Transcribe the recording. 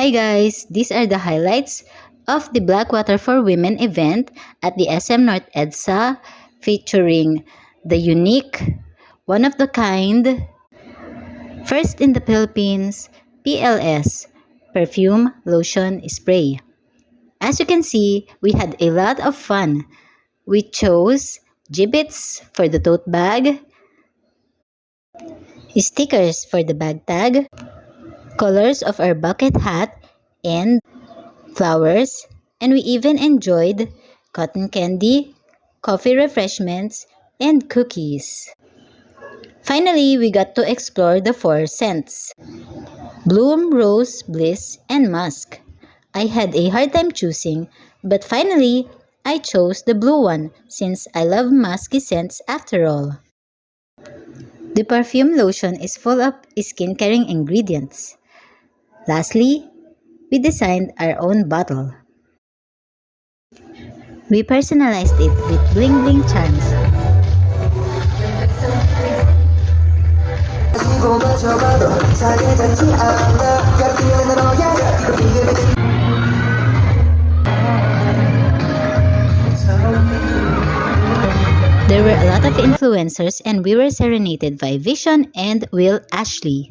Hi guys, these are the highlights of the Blackwater for Women event at the SM North EDSA featuring the unique, one of the kind, first in the Philippines, PLS, Perfume Lotion Spray. As you can see, we had a lot of fun. We chose gibbets for the tote bag, stickers for the bag tag, colors of our bucket hat, and flowers, and we even enjoyed cotton candy, coffee refreshments, and cookies. Finally, we got to explore the 4 scents: Bloom, Rose, Bliss, and Musk. I had a hard time choosing, but finally, I chose the blue one since I love musky scents after all. The perfume lotion is full of skin-caring ingredients. Lastly, we designed our own bottle. We personalized it with bling-bling charms. There were a lot of influencers and we were serenaded by Vision and Will Ashley.